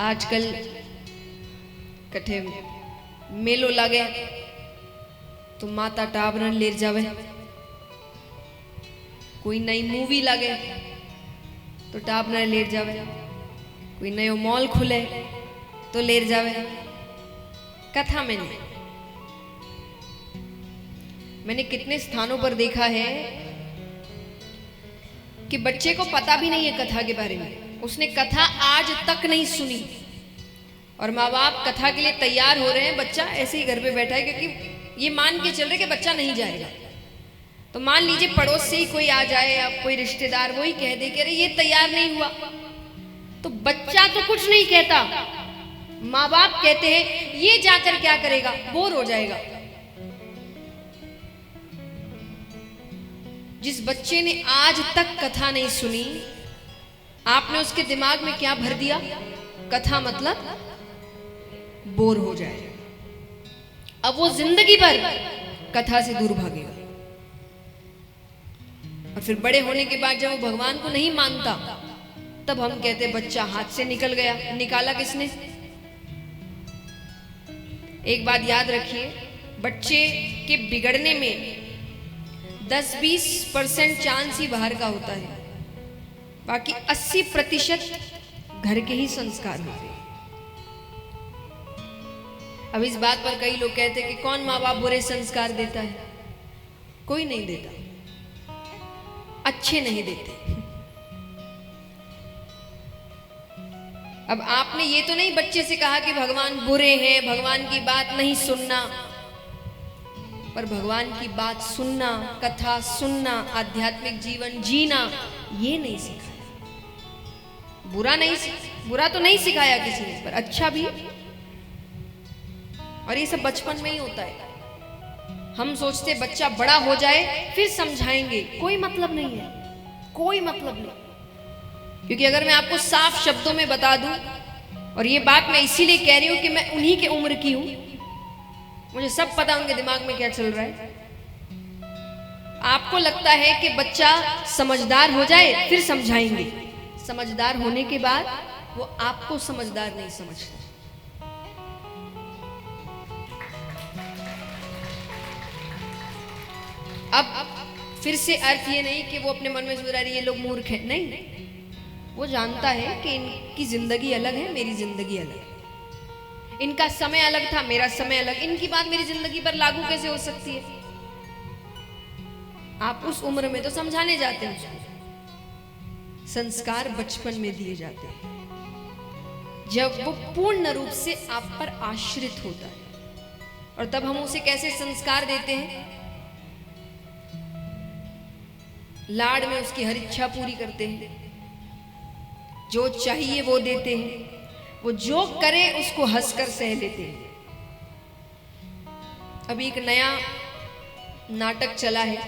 आजकल कठे मेलो लागे तो माता टाबरन ले जावे, कोई नई मूवी लागे तो टाबरन ले जावे, कोई नयो मॉल खुले तो ले जावे। कथा में नहीं, मैंने कितने स्थानों पर देखा है कि बच्चे को पता भी नहीं है कथा के बारे में, उसने कथा आज तक नहीं सुनी और माँ बाप कथा के लिए तैयार हो रहे हैं, बच्चा ऐसे ही घर पे बैठा है क्योंकि ये मान के चल रहे कि बच्चा नहीं जाएगा। तो मान लीजिए पड़ोस से ही कोई आ जाए या कोई रिश्तेदार वही कह दे कि अरे ये तैयार नहीं हुआ, तो बच्चा तो कुछ नहीं कहता, माँ बाप कहते हैं ये जाकर क्या करेगा, बोर हो जाएगा। जिस बच्चे ने आज तक कथा नहीं सुनी, आपने उसके दिमाग में क्या भर दिया, कथा मतलब बोर हो जाए। अब वो जिंदगी भर कथा से दूर भागेगा और फिर बड़े होने के बाद जब वो भगवान को नहीं मानता तब हम कहते बच्चा हाथ से निकल गया। निकाला किसने? एक बात याद रखिए, बच्चे के बिगड़ने में 10-20% चांस ही बाहर का होता है, बाकी 80% घर के ही संस्कार होते हैं। अब इस बात पर कई लोग कहते हैं कि कौन माँ बाप बुरे संस्कार देता है? कोई नहीं देता, अच्छे नहीं देते। अब आपने ये तो नहीं बच्चे से कहा कि भगवान बुरे हैं, भगवान की बात नहीं सुनना, पर भगवान की बात सुनना, कथा सुनना, आध्यात्मिक जीवन जीना, ये नहीं सिखाया। बुरा तो नहीं सिखाया किसी ने, पर अच्छा भी। और ये सब बचपन में ही होता है। हम सोचते बच्चा बड़ा हो जाए फिर समझाएंगे, कोई मतलब नहीं है, कोई मतलब नहीं। क्योंकि अगर मैं आपको साफ शब्दों में बता दूं, और ये बात मैं इसीलिए कह रही हूं कि मैं उन्हीं के उम्र की हूं, मुझे सब पता उनके दिमाग में क्या चल रहा है। आपको लगता है कि बच्चा समझदार हो जाए फिर समझाएंगे, समझदार होने के बाद वो आपको समझदार नहीं समझता। अब फिर से अर्थ ये नहीं कि वो अपने मन में सोच रहा है ये लोग मूर्ख हैं, नहीं, वो जानता है कि इनकी जिंदगी अलग है, मेरी जिंदगी अलग है, इनका समय अलग था, मेरा समय अलग, इनकी बात मेरी जिंदगी पर लागू कैसे हो सकती है। आप उस उम्र में तो समझाने जाते हैं उसको, संस्कार बचपन में दिए जाते हैं जब वो पूर्ण रूप से आप पर आश्रित होता है। और तब हम उसे कैसे संस्कार देते हैं? लाड में उसकी हर इच्छा पूरी करते हैं, जो चाहिए वो देते हैं, वो जो करे उसको हंसकर सह लेते हैं। अभी एक नया नाटक चला है,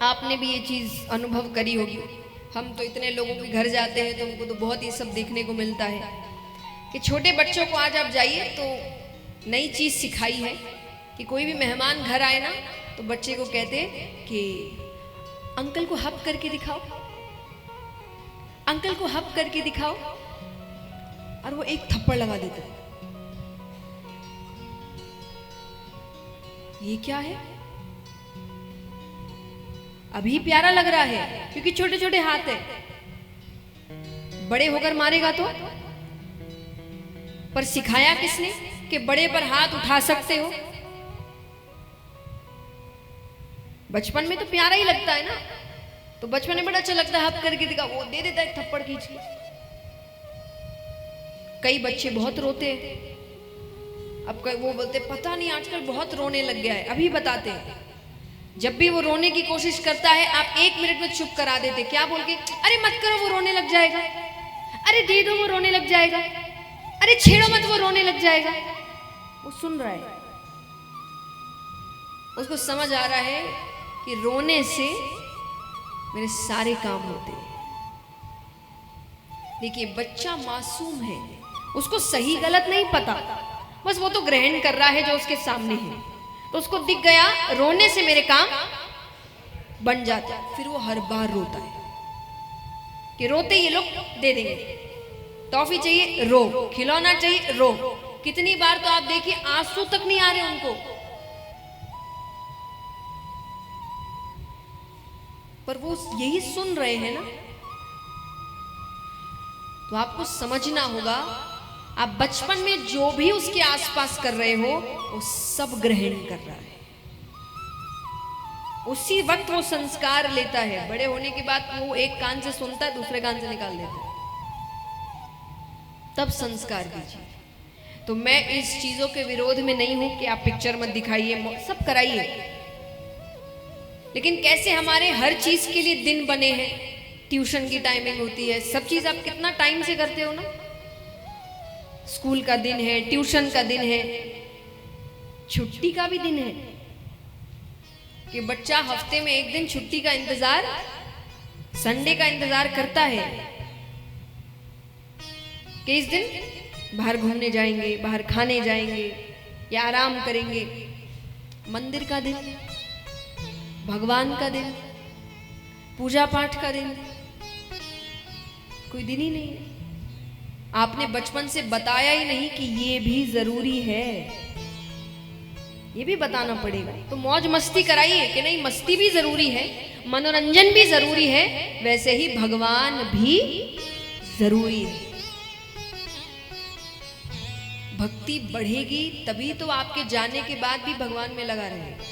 आपने भी ये चीज अनुभव करी होगी। हम तो इतने लोगों के घर जाते हैं तो उनको तो बहुत ये सब देखने को मिलता है कि छोटे बच्चों को आज आप जाइए तो नई चीज सिखाई है कि कोई भी मेहमान घर आए ना तो बच्चे को कहते कि अंकल को हप करके दिखाओ, अंकल को हप करके दिखाओ, और वो एक थप्पड़ लगा देता है। ये क्या है? अभी प्यारा लग रहा है क्योंकि छोटे छोटे हाथ है, बड़े होकर मारेगा तो? पर सिखाया किसने कि बड़े पर हाथ उठा सकते हो? बचपन में तो प्यारा ही लगता है ना, तो बचपन में बड़ा अच्छा लगता है, हप करके दिखा, वो दे देता है थप्पड़ खींच के। कई बच्चे बहुत रोते हैं, अब वो बोलते पता नहीं आजकल बहुत रोने लग गया है। अभी बताते हैं, जब भी वो रोने की कोशिश करता है आप 1 मिनट में चुप करा देते, क्या बोल के? अरे मत करो वो रोने लग जाएगा, अरे दे दो वो रोने लग जाएगा, अरे छेड़ो मत वो रोने लग जाएगा। वो सुन रहा है, उसको समझ आ रहा है कि रोने से मेरे सारे काम होते हैं। देखिए बच्चा मासूम है, उसको सही गलत नहीं पता, बस वो तो ग्रहण कर रहा है जो उसके सामने है। तो उसको दिख गया रोने से मेरे काम बन जाता है, फिर वो हर बार रोता है कि रोते ये लोग दे देंगे, टॉफी चाहिए रो, खिलौना चाहिए रो। कितनी बार तो आप देखिए आंसू तक नहीं आ रहे उनको, पर वो यही सुन रहे हैं ना। तो आपको समझना होगा, आप बचपन में जो भी उसके आसपास कर रहे हो वो सब ग्रहण कर रहा है, उसी वक्त वो संस्कार लेता है। बड़े होने के बाद वो एक कान से सुनता है, दूसरे कान से निकाल देता है, तब संस्कार दीजिए। तो मैं इस चीजों के विरोध में नहीं हूं कि आप पिक्चर मत दिखाइए, सब कराइए, लेकिन कैसे हमारे हर चीज के लिए दिन बने हैं, ट्यूशन की टाइमिंग होती है, सब चीज आप कितना टाइम से करते हो ना। स्कूल का दिन है, ट्यूशन का दिन है, छुट्टी का भी दिन है कि बच्चा हफ्ते में एक दिन छुट्टी का इंतजार, संडे का इंतजार करता है कि इस दिन बाहर घूमने जाएंगे, बाहर खाने जाएंगे या आराम करेंगे। मंदिर का दिन, भगवान का दिन, पूजा पाठ का दिन, कोई दिन ही नहीं। आपने बचपन से बताया ही नहीं कि ये भी जरूरी है, ये भी बताना पड़ेगा। तो मौज मस्ती कराइए कि नहीं, मस्ती भी जरूरी है, मनोरंजन भी जरूरी है, वैसे ही भगवान भी जरूरी है। भक्ति बढ़ेगी तभी तो आपके जाने के बाद भी भगवान में लगा रहेगा।